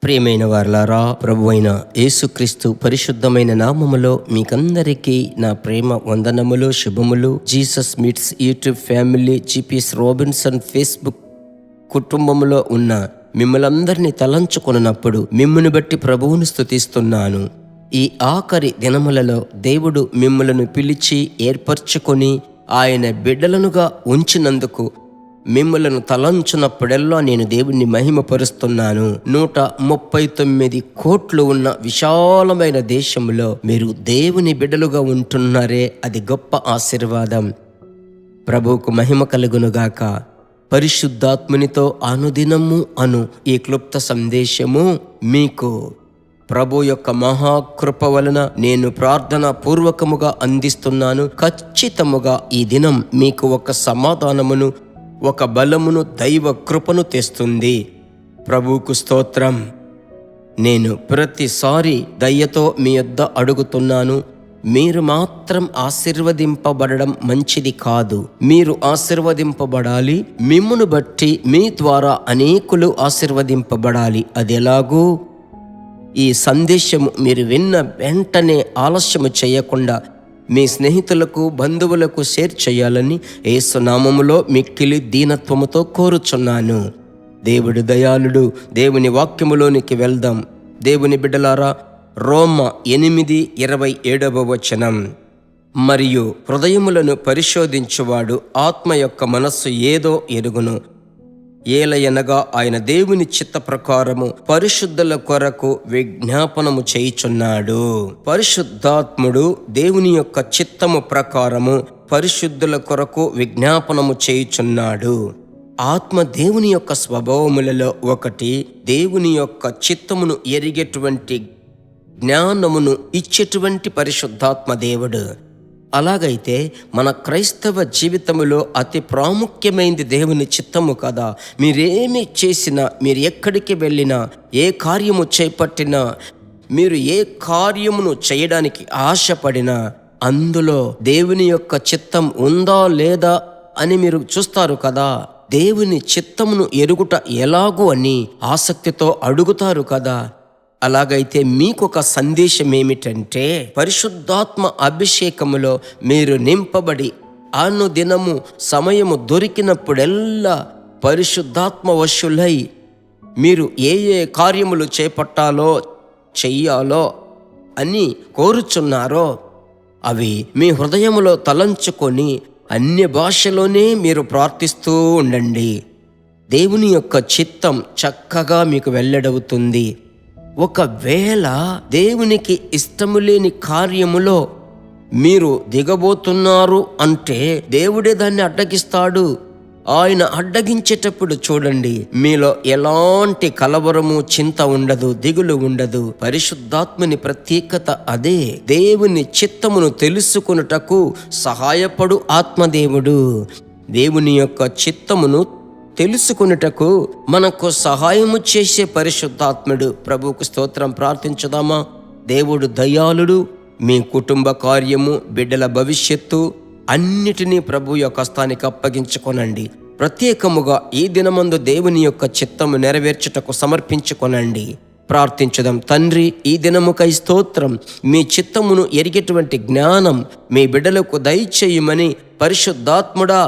ప్రియమైన వారలారా, ప్రభువైన యేసుక్రీస్తు పరిశుద్ధమైన నామములో మీకందరికీ నా ప్రేమ వందనములు, శుభములు. Jesus meets YouTube family, GPS Robinson Facebook కుటుంబంలో ఉన్న మిమ్మల్ందరినీ తలంచుకొనున్నప్పుడు మిమ్మును బట్టి ప్రభువును స్తుతిస్తున్నాను. ఈ ఆఖరి దినములలో దేవుడు మిమ్ములను పిలిచి ఏర్పరచుకొని ఆయన బిడ్డలనుగా ఉంచినందుకు మిమ్మలను తలంచున్నప్పుడెల్లా నేను దేవుణ్ణి మహిమపరుస్తున్నాను. 139 కోట్లు ఉన్న విశాలమైన దేశంలో మీరు దేవుని బిడ్డలుగా ఉంటున్నారే, అది గొప్ప ఆశీర్వాదం. ప్రభువుకు మహిమ కలుగునుగాక. పరిశుద్ధాత్మునితో అనుదినము ఈ క్లుప్త సందేశము మీకు ప్రభు యొక్క మహాకృప వలన నేను ప్రార్థన పూర్వకముగా అందిస్తున్నాను. ఖచ్చితముగా ఈ దినం మీకు ఒక సమాధానమును, ఒక బలమును, దైవ కృపను తెస్తుంది. ప్రభువుకు స్తోత్రం. నేను ప్రతిసారి దయ్యతో మీ యొద్ద అడుగుతున్నాను, మీరు మాత్రం ఆశీర్వదింపబడడం మంచిది కాదు. మీరు ఆశీర్వదింపబడాలి. మిమ్మును బట్టి మీ ద్వారా అనేకులు ఆశీర్వదింపబడాలి. అది ఎలాగూ ఈ సందేశము మీరు విన్న వెంటనే ఆలస్యము చేయకుండా మీ స్నేహితులకు, బంధువులకు షేర్ చేయాలని యేసు నామములో మిక్కిలి దీనత్వముతో కోరుచున్నాను. దేవుడు దయాళుడు. దేవుని వాక్యములోనికి వెళ్దాం. దేవుని బిడ్డలారా, రోమ 8:27 మరియు హృదయములను పరిశోధించువాడు ఆత్మ యొక్క మనస్సు ఏదో ఎరుగును. ఏలయనగా ఆయన దేవుని చిత్త ప్రకారము పరిశుద్ధుల కొరకు విజ్ఞాపనము చేయుచున్నాడు. పరిశుద్ధాత్ముడు దేవుని యొక్క చిత్తము ప్రకారము పరిశుద్ధుల కొరకు విజ్ఞాపనము చేయుచున్నాడు. ఆత్మ దేవుని యొక్క స్వభావములలో ఒకటి. దేవుని యొక్క చిత్తమును ఎరిగేటువంటి జ్ఞానమును ఇచ్చేటువంటి పరిశుద్ధాత్మ దేవుడు. అలాగైతే మన క్రైస్తవ జీవితములో అతి ప్రాముఖ్యమైనది దేవుని చిత్తము కదా. మీరేమి చేసినా, మీరు ఎక్కడికి వెళ్ళినా, ఏ కార్యము చేపట్టినా, మీరు ఏ కార్యమును చేయడానికి ఆశపడినా అందులో దేవుని యొక్క చిత్తం ఉందా లేదా అని మీరు చూస్తారు కదా. దేవుని చిత్తమును ఎరుగుట ఎలాగూ అని ఆసక్తితో అడుగుతారు కదా. అలాగైతే మీకొక సందేశం ఏమిటంటే, పరిశుద్ధాత్మ అభిషేకములో మీరు నింపబడి అనుదినము సమయము దొరికినప్పుడెల్లా పరిశుద్ధాత్మ వశులై మీరు ఏ కార్యములు చేపట్టాలో, చెయ్యాలో అని కోరుచున్నారో అవి మీ హృదయములో తలంచుకొని అన్య భాషలోనే మీరు ప్రార్థిస్తూ ఉండండి. దేవుని యొక్క చిత్తం చక్కగా మీకు వెల్లడవుతుంది. ఒకవేళ దేవునికి ఇష్టము లేని కార్యములో మీరు దిగబోతున్నారు అంటే దేవుడే దాన్ని అడ్డగిస్తాడు. ఆయన అడ్డగించేటప్పుడు చూడండి, మీలో ఎలాంటి కలవరము, చింత ఉండదు, దిగులు ఉండదు. పరిశుద్ధాత్మని ప్రత్యేకత అదే. దేవుని చిత్తమును తెలుసుకొనుటకు సహాయపడు ఆత్మదేవుడు. దేవుని యొక్క చిత్తమును తెలుసుకున్నటకు మనకు సహాయము చేసే పరిశుద్ధాత్ముడు. ప్రభువుకు స్తోత్రం. ప్రార్థించుదామా. దేవుడు దయాళుడు. మీ కుటుంబ కార్యము, బిడ్డల భవిష్యత్తు అన్నిటినీ ప్రభు యొక్క హస్తానికి అప్పగించుకొనండి. ప్రత్యేకముగా ఈ దినమందు దేవుని యొక్క చిత్తము నెరవేర్చుటకు సమర్పించుకొనండి. ప్రార్థించుదాం. తండ్రి, ఈ దినముకై స్తోత్రం. మీ చిత్తమును ఎరిగేటువంటి జ్ఞానం మీ బిడ్డలకు దయచేయమని పరిశుద్ధాత్ముడా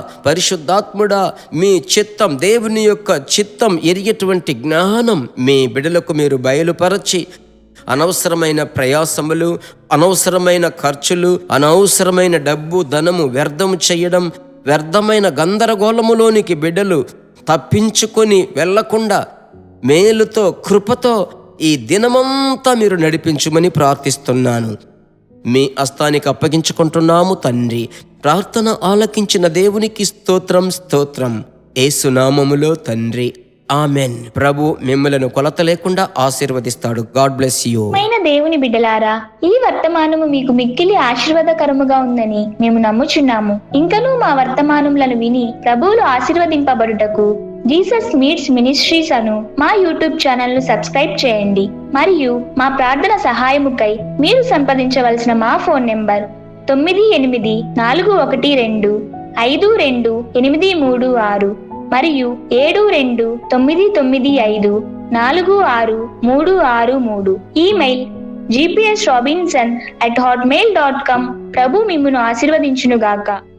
మీ చిత్తం, దేవుని యొక్క చిత్తం ఎరిగేటువంటి జ్ఞానం మీ బిడ్డలకు మీరు బయలుపరచి అనవసరమైన ప్రయాసములు, అనవసరమైన ఖర్చులు, అనవసరమైన డబ్బు, ధనము వ్యర్థము చేయడం, వ్యర్థమైన గందరగోళములోనికి బిడ్డలు తప్పించుకొని వెళ్లకుండా మేలుతో, కృపతో ఈ దినమంతా మీరు నడిపించుమని ప్రార్థిస్తున్నాను. మీ హస్తానికి అప్పగించుకుంటున్నాము తండ్రి. ప్రార్థన ఆలకించిన దేవునికి స్తోత్రం. యేసు నామములో తండ్రి, ఆమెన్. ప్రభు మిమ్మలను కొలత లేకుండా ఆశీర్వదిస్తాడు. God bless you. దేవుని బిడ్డలారా, ఈ వర్తమానము మీకు మిక్కిలి ఆశీర్వాదకరముగా ఉందని మేము నమ్ముచున్నాము. ఇంకనూ మా వర్తమానములను విని ప్రభువులు ఆశీర్వదింపబడుటకు జీసస్ మీట్స్ మినిస్ట్రీస్ అను మా యూట్యూబ్ ఛానల్ ను సబ్స్క్రైబ్ చేయండి. మరియు మా ప్రార్థన సహాయముకై మీరు సంప్రదించవలసిన మా ఫోన్ నెంబర్ 9841252836. మరియు 72954633. Email gpsrobinson@hotmail.com. ప్రభు మిమ్మును ఆశీర్వదించునుగాక.